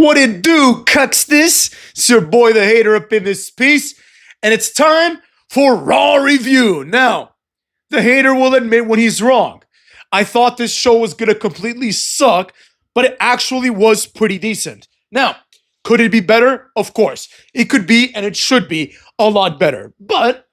What it do, cuckstis? It's your boy the hater up in this piece, and it's time for Raw Review. Now, the hater will admit when he's wrong. I thought this show was gonna completely suck, but it actually was pretty decent. Now, could it be better? Of course. It could be, and it should be, a lot better. But,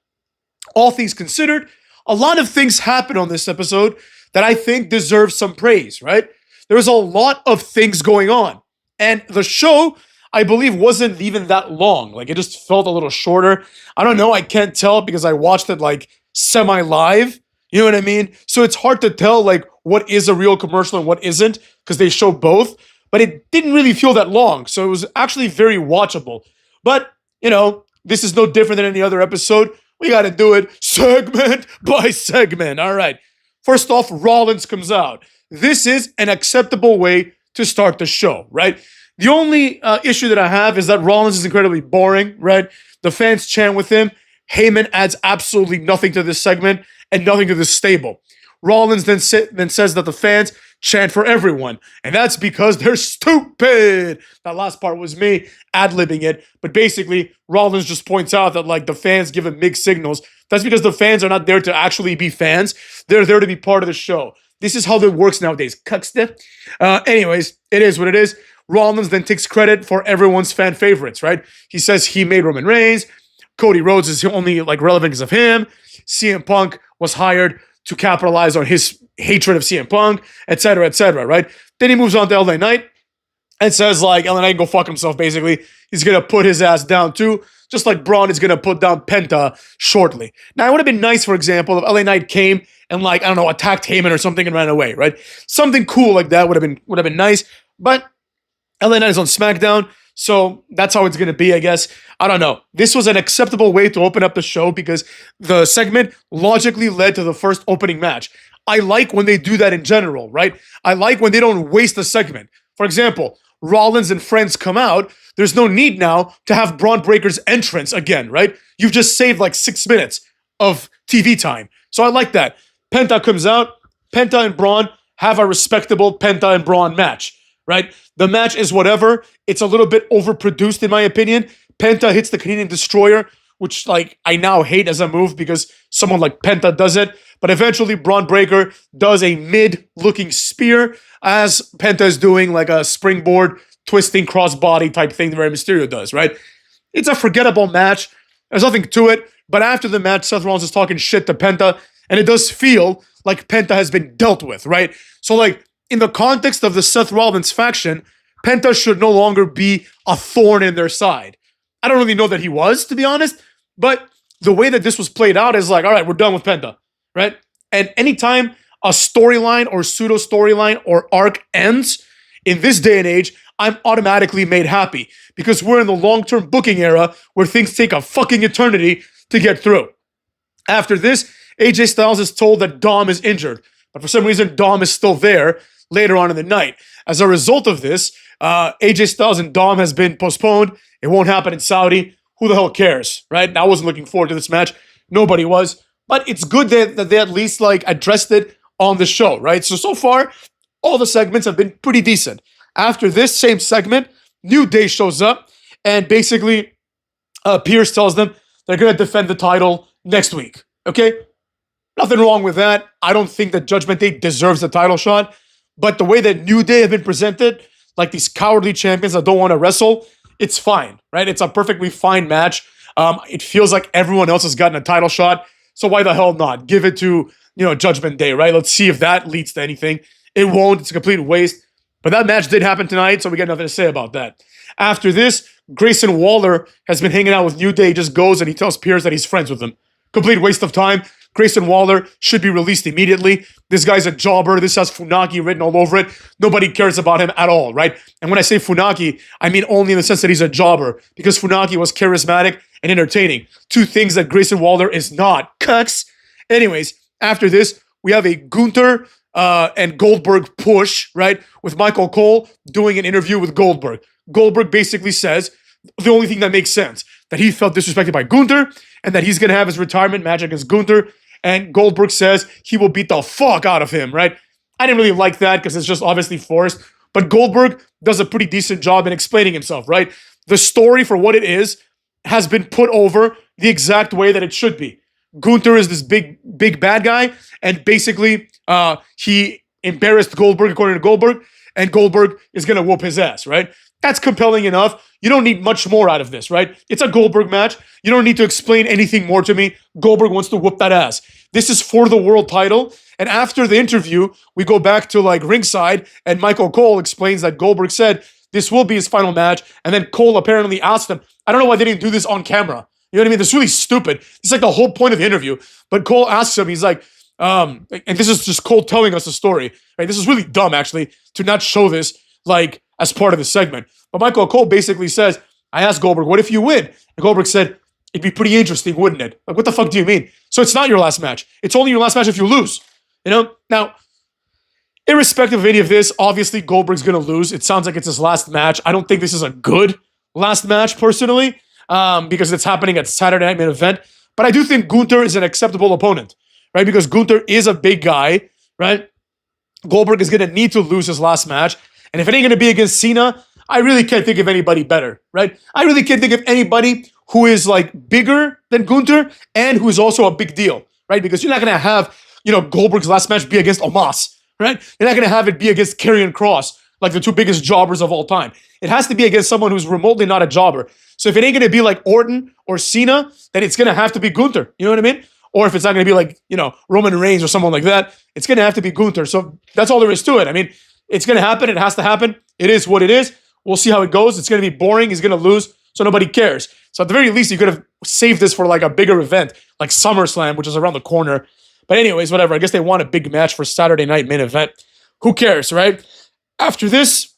all things considered, a lot of things happened on this episode that I think deserve some praise, right? There's a lot of things going on. And the show, I believe, wasn't even that long. Like, it just felt a little shorter. I don't know, I can't tell because I watched it, like, semi-live. You know what I mean? So it's hard to tell, like, what is a real commercial and what isn't, because they show both. But it didn't really feel that long, so it was actually very watchable. But, you know, this is no different than any other episode. We gotta do it segment by segment. All right. First off, Rollins comes out. This is an acceptable way to start the show, right? The only issue that I have is that Rollins is incredibly boring, right? The fans chant with him. Heyman adds absolutely nothing to this segment and nothing to this stable. Rollins then says that the fans chant for everyone, and that's because they're stupid. That last part was me ad-libbing it, but basically, Rollins just points out that, like, the fans give him mixed signals. That's because the fans are not there to actually be fans. They're there to be part of the show. This is how it works nowadays. Cucksta. Anyways, it is what it is. Rollins then takes credit for everyone's fan favorites, right? He says he made Roman Reigns. Cody Rhodes is only, like, relevant because of him. CM Punk was hired to capitalize on his hatred of CM Punk, etc., right? Then he moves on to LA Knight and says, like, LA Knight can go fuck himself, basically. He's going to put his ass down, too, just like Bron is going to put down Penta shortly. Now, it would have been nice, for example, if LA Knight came and, like, I don't know, attacked Heyman or something and ran away, right? Something cool like that would have been nice, but LA Knight is on SmackDown, so that's how it's going to be, I guess. I don't know. This was an acceptable way to open up the show because the segment logically led to the first opening match. I like when they do that in general, right? I like when they don't waste a segment. For example, Rollins and friends come out. There's no need now to have Bron Breakker's entrance again, right? You've just saved like 6 minutes of TV time. So I like that. Penta comes out. Penta and Bron have a respectable Penta and Bron match, right? The match is whatever. It's a little bit overproduced in my opinion. Penta hits the Canadian Destroyer, which, like, I now hate as a move because someone like Penta does it. But eventually, Bron Breakker does a mid-looking spear as Penta is doing, like, a springboard, twisting crossbody type thing that Rey Mysterio does, right? It's a forgettable match. There's nothing to it. But after the match, Seth Rollins is talking shit to Penta, and it does feel like Penta has been dealt with, right? So, like, in the context of the Seth Rollins faction, Penta should no longer be a thorn in their side. I don't really know that he was, to be honest, but the way that this was played out is like, all right, we're done with Penta, right? And anytime a storyline or pseudo-storyline or arc ends, in this day and age, I'm automatically made happy because we're in the long-term booking era where things take a fucking eternity to get through. After this, AJ Styles is told that Dom is injured, but for some reason, Dom is still there later on in the night. As a result of this, AJ Styles and Dom has been postponed. It won't happen in Saudi. Who the hell cares, right? I wasn't looking forward to this match. Nobody was. But it's good that they at least, like, addressed it on the show, right? So far, all the segments have been pretty decent. After this same segment, New Day shows up and basically Pierce tells them they're going to defend the title next week, okay? Nothing wrong with that. I don't think that Judgment Day deserves the title shot. But the way that New Day have been presented, like these cowardly champions that don't want to wrestle, it's fine, right? It's a perfectly fine match. It feels like everyone else has gotten a title shot, so why the hell not? Give it to, you know, Judgment Day, right? Let's see if that leads to anything. It won't. It's a complete waste. But that match did happen tonight, so we got nothing to say about that. After this, Grayson Waller has been hanging out with New Day. He just goes and he tells Pierce that he's friends with them. Complete waste of time. Grayson Waller should be released immediately. This guy's a jobber. This has Funaki written all over it. Nobody cares about him at all, right? And when I say Funaki, I mean only in the sense that he's a jobber, because Funaki was charismatic and entertaining. Two things that Grayson Waller is not. Cucks. Anyways, after this, we have a Gunther and Goldberg push, right? With Michael Cole doing an interview with Goldberg. Goldberg basically says the only thing that makes sense, that he felt disrespected by Gunther and that he's going to have his retirement match against Gunther. And Goldberg says he will beat the fuck out of him, right? I didn't really like that because it's just obviously forced. But Goldberg does a pretty decent job in explaining himself, right? The story for what it is has been put over the exact way that it should be. Gunther is this big bad guy, and basically he embarrassed Goldberg according to Goldberg, and Goldberg is going to whoop his ass, right? That's compelling enough. You don't need much more out of this, right? It's a Goldberg match. You don't need to explain anything more to me. Goldberg wants to whoop that ass. This is for the world title. And after the interview, we go back to like ringside, and Michael Cole explains that Goldberg said this will be his final match. And then Cole apparently asked him, I don't know why they didn't do this on camera. You know what I mean? This is really stupid. It's like the whole point of the interview. But Cole asks him, he's like, and this is just Cole telling us the story, right? This is really dumb, actually, to not show this like as part of the segment. But Michael Cole basically says, I asked Goldberg, what if you win? And Goldberg said, it'd be pretty interesting, wouldn't it? Like, what the fuck do you mean? So it's not your last match. It's only your last match if you lose. You know? Now, irrespective of any of this, obviously Goldberg's going to lose. It sounds like it's his last match. I don't think this is a good last match, personally, because it's happening at Saturday Night Main Event. But I do think Gunther is an acceptable opponent, right? Because Gunther is a big guy, right? Goldberg is going to need to lose his last match. And if it ain't going to be against Cena, I really can't think of anybody better, right? I really can't think of anybody who is like bigger than Gunther and who is also a big deal, right? Because you're not going to have, Goldberg's last match be against Omos, right? You're not going to have it be against Karrion Kross, like the two biggest jobbers of all time. It has to be against someone who's remotely not a jobber. So if it ain't going to be like Orton or Cena, then it's going to have to be Gunther. You know what I mean? Or if it's not going to be like, Roman Reigns or someone like that, it's going to have to be Gunther. So that's all there is to it. I mean, it's going to happen. It has to happen. It is what it is. We'll see how it goes. It's going to be boring. He's going to lose, so nobody cares. So at the very least, you could have saved this for like a bigger event, like SummerSlam, which is around the corner. But anyways, whatever. I guess they want a big match for Saturday Night Main Event. Who cares, right? After this,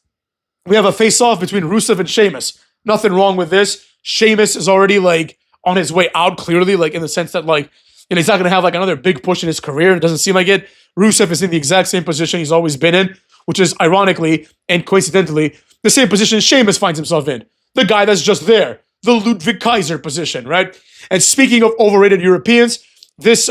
we have a face-off between Rusev and Sheamus. Nothing wrong with this. Sheamus is already like on his way out, clearly, like in the sense that like, he's not going to have like another big push in his career. It doesn't seem like it. Rusev is in the exact same position he's always been in, which is ironically and coincidentally the same position Sheamus finds himself in. The guy that's just there. The Ludwig Kaiser position, right? And speaking of overrated Europeans, this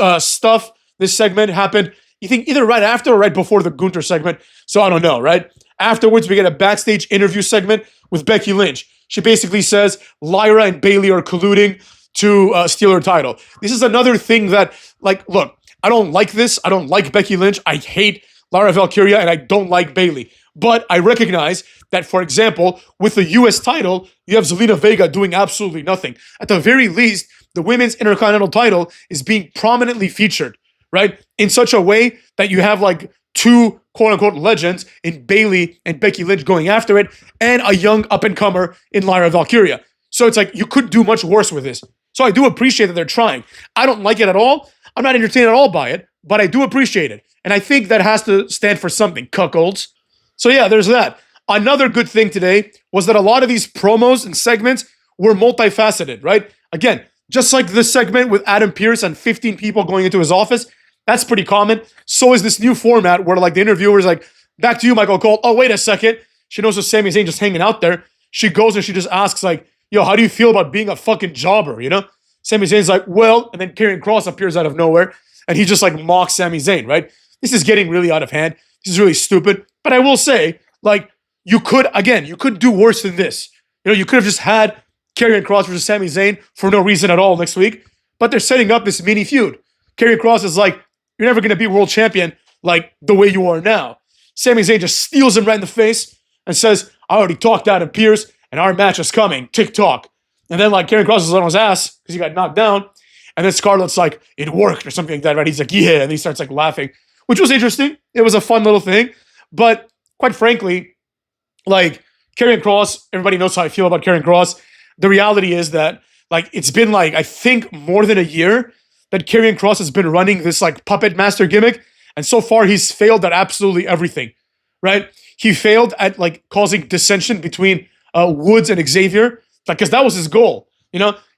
segment happened, you think either right after or right before the Gunther segment. So I don't know, right? Afterwards, we get a backstage interview segment with Becky Lynch. She basically says Lyra and Bayley are colluding to steal her title. This is another thing that, like, look, I don't like this. I don't like Becky Lynch. I hate Lyra Valkyria, and I don't like Bayley. But I recognize that, for example, with the U.S. title, you have Zelina Vega doing absolutely nothing. At the very least, the Women's Intercontinental title is being prominently featured, right? In such a way that you have like two quote-unquote legends in Bayley and Becky Lynch going after it, and a young up-and-comer in Lyra Valkyria. So it's like, you could do much worse with this. So I do appreciate that they're trying. I don't like it at all. I'm not entertained at all by it, but I do appreciate it. And I think that has to stand for something, cuckolds. So yeah, there's that. Another good thing today was that a lot of these promos and segments were multifaceted, right? Again, just like this segment with Adam Pearce and 15 people going into his office, that's pretty common. So is this new format where like the interviewer is like, back to you, Michael Cole. Oh, wait a second. She knows that Sami Zayn just hanging out there. She goes and she just asks like, yo, how do you feel about being a fucking jobber, Sami Zayn's like, well, and then Karrion Kross appears out of nowhere and he just like mocks Sami Zayn, right? This is getting really out of hand. This is really stupid. But I will say, like, you could do worse than this. You could have just had Karrion Kross versus Sami Zayn for no reason at all next week. But they're setting up this mini feud. Karrion Kross is like, you're never going to be world champion like the way you are now. Sami Zayn just steals him right in the face and says, I already talked to Adam Pearce and our match is coming. Tick-tock. And then like Karrion Kross is on his ass because he got knocked down. And then Scarlett's like, it worked or something like that, right? He's like, yeah. And he starts like laughing, which was interesting. It was a fun little thing. But quite frankly, like Karrion Kross, everybody knows how I feel about Karrion Kross. The reality is that like it's been like, I think more than a year that Karrion Kross has been running this like puppet master gimmick. And so far he's failed at absolutely everything, right? He failed at like causing dissension between Woods and Xavier, because that was his goal.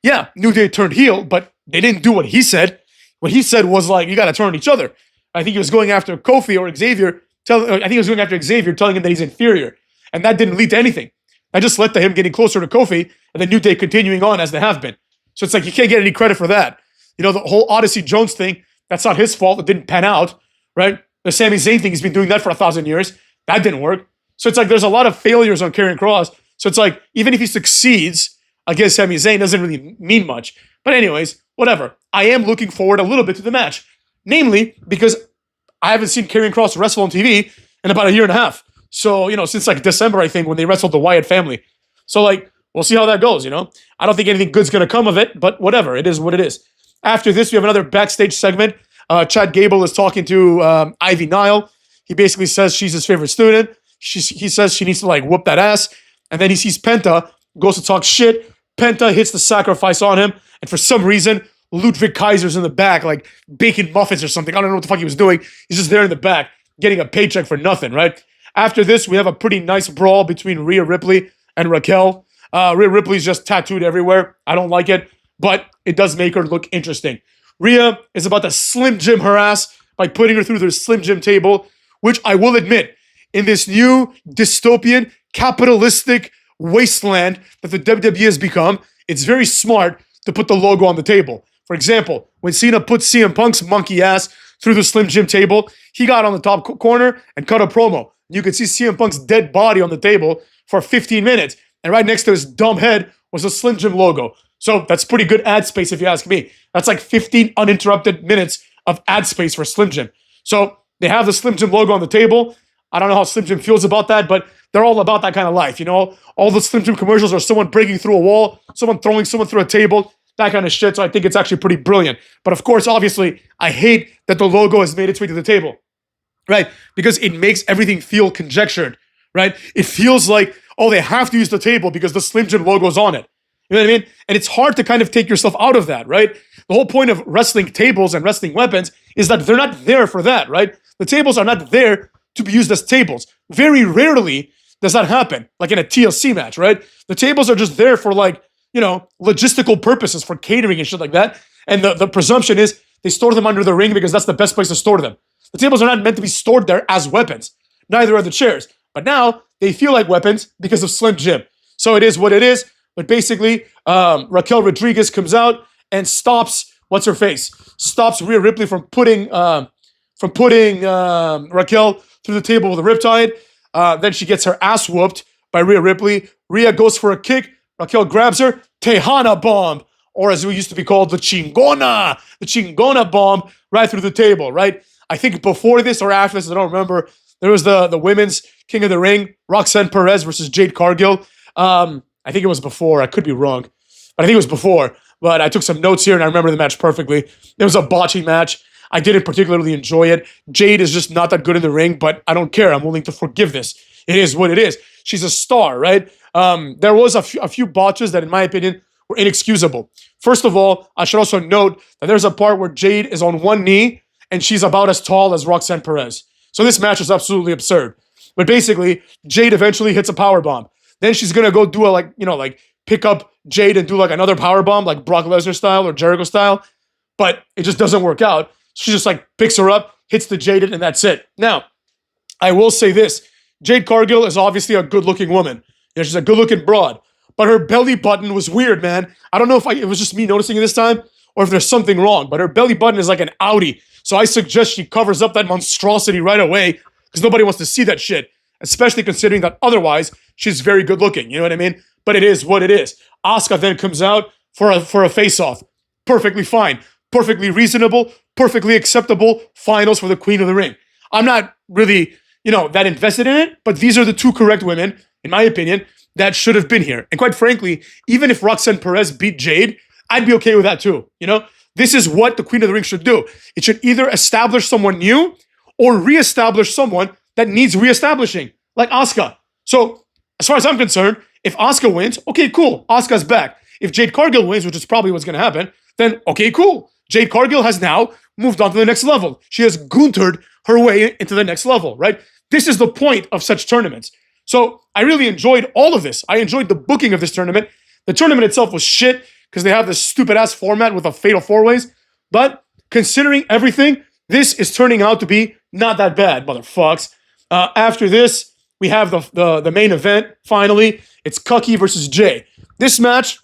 Yeah, New Day turned heel, but they didn't do what he said. What he said was like, you got to turn on each other. I think he was going after Kofi or Xavier. I think he was going after Xavier, telling him that he's inferior. And that didn't lead to anything. That just led to him getting closer to Kofi and then New Day continuing on as they have been. So it's like, you can't get any credit for that. The whole Odyssey Jones thing, that's not his fault. It didn't pan out, right? The Sami Zayn thing, he's been doing that for 1,000 years. That didn't work. So it's like there's a lot of failures on Karrion Kross. So it's like even if he succeeds against Sami Zayn, doesn't really mean much. But anyways, whatever. I am looking forward a little bit to the match. Namely, because I haven't seen Karrion Kross wrestle on TV in about a year and a half. So, since like December, I think, when they wrestled the Wyatt family. So like, we'll see how that goes, I don't think anything good's going to come of it, but whatever. It is what it is. After this, we have another backstage segment. Chad Gable is talking to Ivy Nile. He basically says she's his favorite student. He says she needs to like whoop that ass. And then he sees Penta, goes to talk shit. Penta hits the sacrifice on him. And for some reason, Ludwig Kaiser's in the back, like baking muffins or something. I don't know what the fuck he was doing. He's just there in the back, getting a paycheck for nothing, right? After this, we have a pretty nice brawl between Rhea Ripley and Raquel. Rhea Ripley's just tattooed everywhere. I don't like it, but it does make her look interesting. Rhea is about to Slim Jim her ass by putting her through the Slim Jim table, which I will admit, in this new dystopian, capitalistic wasteland that the WWE has become, it's very smart to put the logo on the table. For example, when Cena put CM Punk's monkey ass through the Slim Jim table, he got on the top corner and cut a promo. You could see CM Punk's dead body on the table for 15 minutes. And right next to his dumb head was a Slim Jim logo. So that's pretty good ad space if you ask me. That's like 15 uninterrupted minutes of ad space for Slim Jim. So they have the Slim Jim logo on the table. I don't know how Slim Jim feels about that, but they're all about that kind of life, All the Slim Jim commercials are someone breaking through a wall, someone throwing someone through a table, that kind of shit. So I think it's actually pretty brilliant. But of course, obviously, I hate that the logo has made its way to the table, right? Because it makes everything feel conjectured, right? It feels like, oh, they have to use the table because the Slim Jim logo's on it. You know what I mean? And it's hard to kind of take yourself out of that, right? The whole point of wrestling tables and wrestling weapons is that they're not there for that, right? The tables are not there to be used as tables. Very rarely does that happen, like in a TLC match, right? The tables are just there for like, logistical purposes, for catering and shit like that. And the presumption is they store them under the ring because that's the best place to store them. The tables are not meant to be stored there as weapons. Neither are the chairs. But now they feel like weapons because of Slim Jim. So it is what it is. But basically, Raquel Rodriguez comes out and stops, what's her face? Stops Rhea Ripley from putting Raquel through the table with a riptide. Then she gets her ass whooped by Rhea Ripley. Rhea goes for a kick. Raquel grabs her. Tejana bomb, or as we used to be called, the Chingona bomb right through the table, right? I think before this or after this, I don't remember, there was the women's King of the Ring, Roxanne Perez versus Jade Cargill. I think it was before. I could be wrong, but I think it was before. But I took some notes here, and I remember the match perfectly. It was a botching match. I didn't particularly enjoy it. Jade is just not that good in the ring, but I don't care. I'm willing to forgive this. It is what it is. She's a star, right? There was a few botches that, in my opinion, were inexcusable. First of all, I should also note that there's a part where Jade is on one knee, and she's about as tall as Roxanne Perez. So this match is absolutely absurd. But basically, Jade eventually hits a powerbomb. Then she's going to go do a, pick up Jade and do like another powerbomb, like Brock Lesnar style or Jericho style. But it just doesn't work out. She just picks her up, hits the Jade, and that's it. Now, I will say this. Jade Cargill is obviously a good-looking woman. She's a good-looking broad. But her belly button was weird, man. I don't know if it was just me noticing it this time or if there's something wrong. But her belly button is like an Audi. So I suggest she covers up that monstrosity right away because nobody wants to see that shit. Especially considering that otherwise, she's very good-looking. You know what I mean? But it is what it is. Asuka then comes out for a face-off. Perfectly fine. Perfectly reasonable. Perfectly acceptable finals for the Queen of the Ring. I'm not really, that invested in it, but these are the two correct women, in my opinion, that should have been here. And quite frankly, even if Roxanne Perez beat Jade, I'd be okay with that too. This is what the Queen of the Ring should do. It should either establish someone new or reestablish someone that needs reestablishing, like Asuka. So, as far as I'm concerned, if Asuka wins, okay, cool. Asuka's back. If Jade Cargill wins, which is probably what's going to happen, then okay, cool. Jade Cargill has now moved on to the next level. She has Guntered her way into the next level, right? This is the point of such tournaments. So I really enjoyed all of this. I enjoyed the booking of this tournament. The tournament itself was shit because they have this stupid-ass format with a fatal four-ways. But considering everything, this is turning out to be not that bad, motherfucks. After this, we have the main event, finally. It's Cucky versus Jay. This match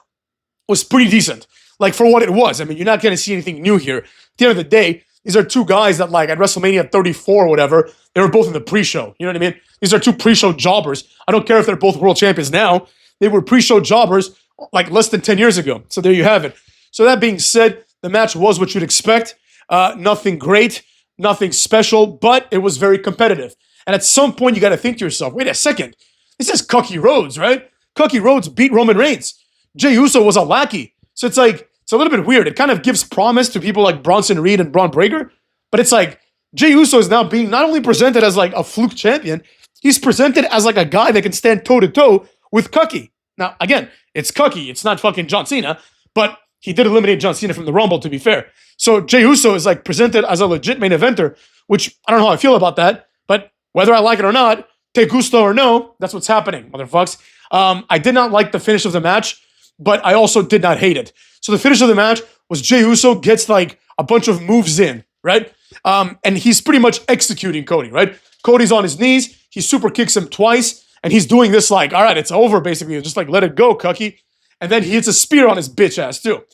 was pretty decent. For what it was. I mean, you're not going to see anything new here. At the end of the day, These are two guys that, like, at WrestleMania 34 or whatever, they were both in the pre-show. You know what I mean? These are two pre-show jobbers. I don't care if they're both world champions now. They were pre-show jobbers like less than 10 years ago. So there you have it. So that being said, the match was what you'd expect. Nothing great, nothing special, but it was very competitive. And at some point, you got to think to yourself, wait a second. This is Cucky Rhodes, right? Cucky Rhodes beat Roman Reigns. Jey Uso was a lackey. So it's like, it's a little bit weird. It kind of gives promise to people like Bronson Reed and Bron Breakker. But it's like, Jey Uso is now being not only presented as like a fluke champion, he's presented as like a guy that can stand toe-to-toe with Cucky. Now, again, it's Cucky. It's not fucking John Cena. But he did eliminate John Cena from the Rumble, to be fair. So Jey Uso is like presented as a legit main eventer, which I don't know how I feel about that. But whether I like it or not, te gusto or no, that's what's happening, motherfucks. I did not like the finish of the match, but I also did not hate it. So the finish of the match was Jey Uso gets like a bunch of moves in, right? And he's pretty much executing Cody, right? Cody's on his knees. He super kicks him twice. And he's doing this like, all right, it's over, basically. Just like, let it go, Cucky. And then he hits a spear on his bitch ass, too.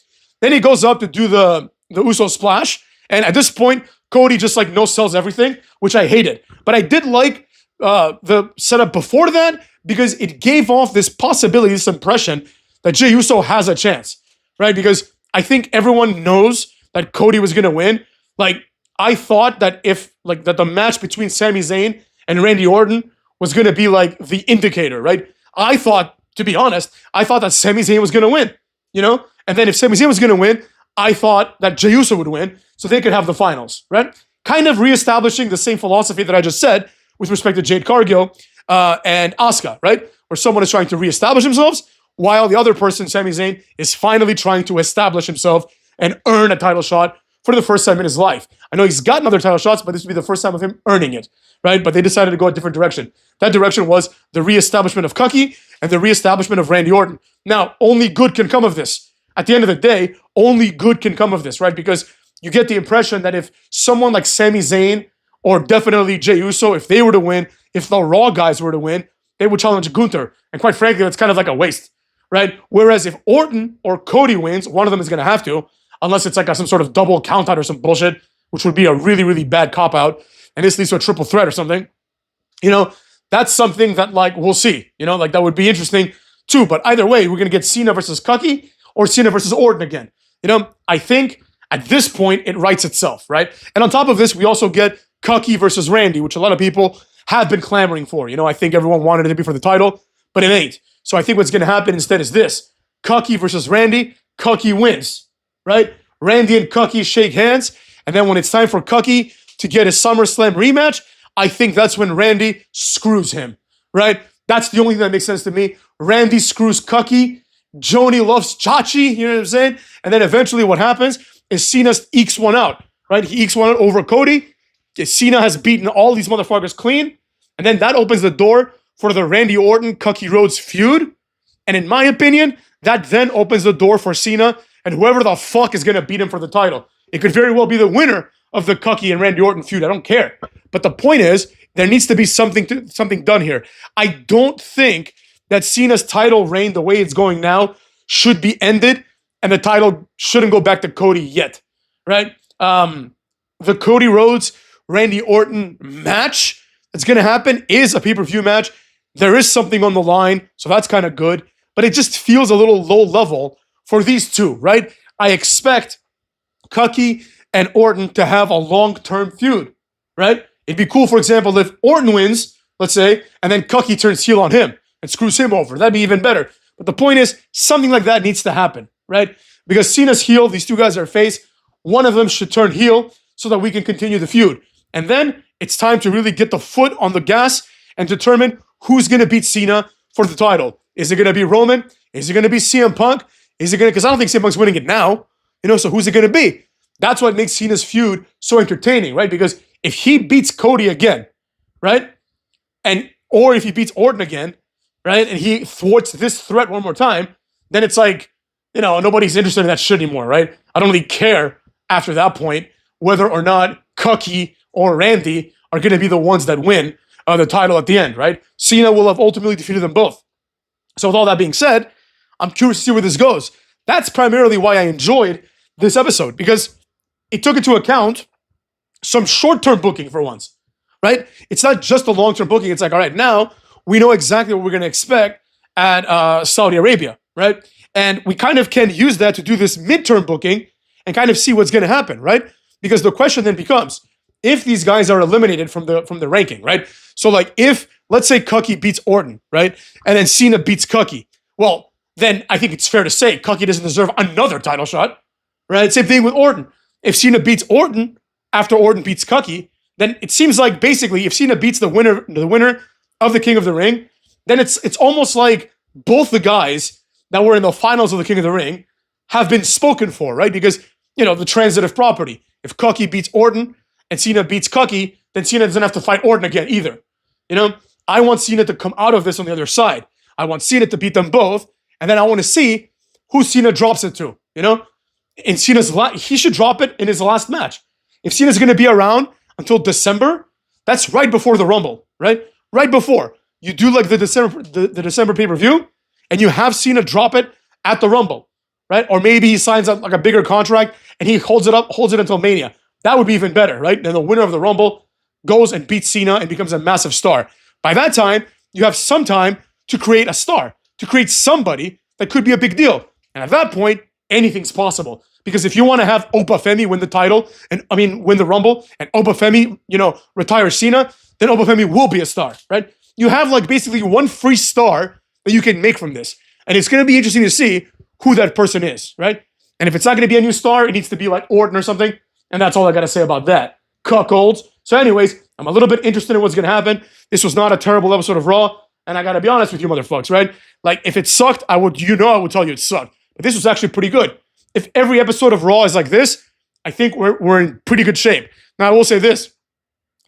Then he goes up to do the Uso splash. And at this point, Cody just like no-sells everything, which I hated. But I did like the setup before that because it gave off this possibility, this impression that Jey Uso has a chance, right? Because I think everyone knows that Cody was going to win. Like, I thought that that the match between Sami Zayn and Randy Orton was going to be like the indicator, right? I thought, to be honest, I thought that Sami Zayn was going to win, you know? And then if Sami Zayn was going to win, I thought that Jey Uso would win so they could have the finals, right? Kind of reestablishing the same philosophy that I just said with respect to Jade Cargill and Asuka, right? Where someone is trying to reestablish themselves while the other person, Sami Zayn, is finally trying to establish himself and earn a title shot for the first time in his life. I know he's gotten other title shots, but this would be the first time of him earning it, right? But they decided to go a different direction. That direction was the reestablishment of Cucky and the reestablishment of Randy Orton. Now, only good can come of this. At the end of the day, only good can come of this, right? Because you get the impression that if someone like Sami Zayn or definitely Jey Uso, if they were to win, if the Raw guys were to win, they would challenge Gunther. And quite frankly, that's kind of like a waste, right? Whereas if Orton or Cody wins, one of them is going to have to, unless it's like some sort of double count out or some bullshit, which would be a really, really bad cop-out, and this leads to a triple threat or something. You know, that's something that, like, we'll see. You know, like, that would be interesting, too. But either way, we're going to get Cena versus Cucky or Cena versus Orton again. You know, I think at this point, it writes itself, right? And on top of this, we also get Cucky versus Randy, which a lot of people have been clamoring for. You know, I think everyone wanted it to be for the title, but it ain't. So I think what's going to happen instead is this. Cucky versus Randy, Cucky wins. Right? Randy and Cucky shake hands, and then when it's time for Cucky to get his SummerSlam rematch, I think that's when Randy screws him, right? That's the only thing that makes sense to me. Randy screws Cucky, Joni loves Chachi, you know what I'm saying? And then eventually what happens is Cena ekes one out, right? He ekes one out over Cody. Cena has beaten all these motherfuckers clean, and then that opens the door for the Randy Orton-Cucky Rhodes feud, and in my opinion, that then opens the door for Cena and whoever the fuck is going to beat him for the title. It could very well be the winner of the Cucky and Randy Orton feud. I don't care. But the point is, there needs to be something done here. I don't think that Cena's title reign, the way it's going now, should be ended, and the title shouldn't go back to Cody yet, right? The Cody Rhodes, Randy Orton match that's going to happen is a pay-per-view match. There is something on the line, so that's kind of good. But it just feels a little low level for these two, right? I expect Cucky and Orton to have a long-term feud, right? It'd be cool, for example, if Orton wins, let's say, and then Cucky turns heel on him and screws him over. That'd be even better. But the point is, something like that needs to happen, right? Because Cena's heel, these two guys are face. One of them should turn heel so that we can continue the feud. And then it's time to really get the foot on the gas and determine who's going to beat Cena for the title. Is it going to be Roman? Is it going to be CM Punk? Is it going to, because I don't think CM Punk's winning it now, you know, so who's it going to be? That's what makes Cena's feud so entertaining, right? Because if he beats Cody again, right? Or if he beats Orton again, right? And he thwarts this threat one more time, then it's like, you know, nobody's interested in that shit anymore, right? I don't really care after that point whether or not Cucky or Randy are going to be the ones that win the title at the end, right? Cena will have ultimately defeated them both. So with all that being said, I'm curious to see where this goes. That's primarily why I enjoyed this episode, because it took into account some short-term booking for once, right? It's not just a long-term booking. It's like, all right, now we know exactly what we're going to expect at Saudi Arabia, right? And we kind of can use that to do this midterm booking and kind of see what's going to happen, right? Because the question then becomes, if these guys are eliminated from the ranking, right? So like if, let's say Cucky beats Orton, right? And then Cena beats Cucky. Well, then I think it's fair to say Cucky doesn't deserve another title shot, right? Same thing with Orton. If Cena beats Orton after Orton beats Cucky, then it seems like basically if Cena beats the winner of the King of the Ring, then it's almost like both the guys that were in the finals of the King of the Ring have been spoken for, right? Because, the transitive property. If Cucky beats Orton and Cena beats Cucky, then Cena doesn't have to fight Orton again either. I want Cena to come out of this on the other side. I want Cena to beat them both, and then I want to see who Cena drops it to, In Cena's he should drop it in his last match. If Cena's going to be around until December, that's right before the Rumble, right? Right before. You do like the December pay-per-view, and you have Cena drop it at the Rumble, right? Or maybe he signs up like a bigger contract and he holds it until Mania. That would be even better, right? Then the winner of the Rumble goes and beats Cena and becomes a massive star. By that time, you have some time to create a star, to create somebody that could be a big deal. And at that point, anything's possible. Because if you want to have Opa Femi win the title, win the Rumble, and Opa Femi, retire Cena, then Opa Femi will be a star, right? You have like basically one free star that you can make from this. And it's going to be interesting to see who that person is, right? And if it's not going to be a new star, it needs to be like Orton or something. And that's all I got to say about that. Cuckolds. So anyways, I'm a little bit interested in what's going to happen. This was not a terrible episode of Raw. And I got to be honest with you motherfuckers, right? Like if it sucked, I would tell you it sucked. But this was actually pretty good. If every episode of Raw is like this, I think we're in pretty good shape. Now I will say this.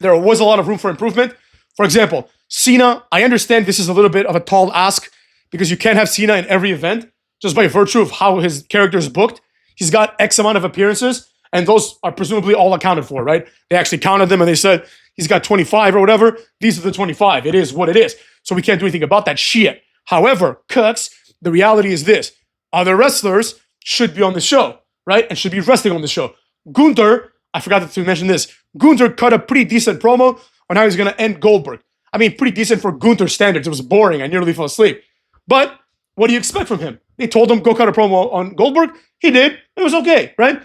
There was a lot of room for improvement. For example, Cena, I understand this is a little bit of a tall ask because you can't have Cena in every event just by virtue of how his character is booked. He's got X amount of appearances, and those are presumably all accounted for, right? They actually counted them, and they said he's got 25 or whatever. These are the 25. It is what it is. So we can't do anything about that shit. However, cuts, the reality is this. Other wrestlers should be on the show, right? And should be wrestling on the show. Gunther, I forgot to mention this. Gunther cut a pretty decent promo on how he's going to end Goldberg. Pretty decent for Gunther standards. It was boring. I nearly fell asleep. But what do you expect from him? They told him, go cut a promo on Goldberg. He did. It was okay, right?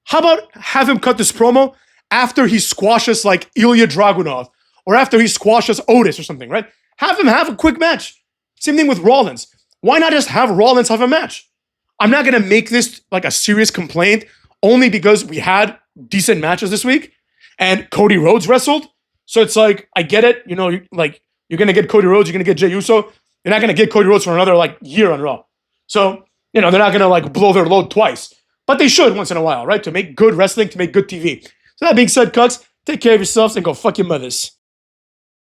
How about have him cut this promo after he squashes like Ilya Dragunov or after he squashes Otis or something, right? Have him have a quick match. Same thing with Rollins. Why not just have Rollins have a match? I'm not going to make this like a serious complaint only because we had decent matches this week and Cody Rhodes wrestled. So it's like, I get it. You're going to get Cody Rhodes. You're going to get Jey Uso. You're not going to get Cody Rhodes for another year on Raw. So, they're not going to blow their load twice. But they should once in a while, right? To make good wrestling, to make good TV. So that being said, Cucks, take care of yourselves and go fuck your mothers.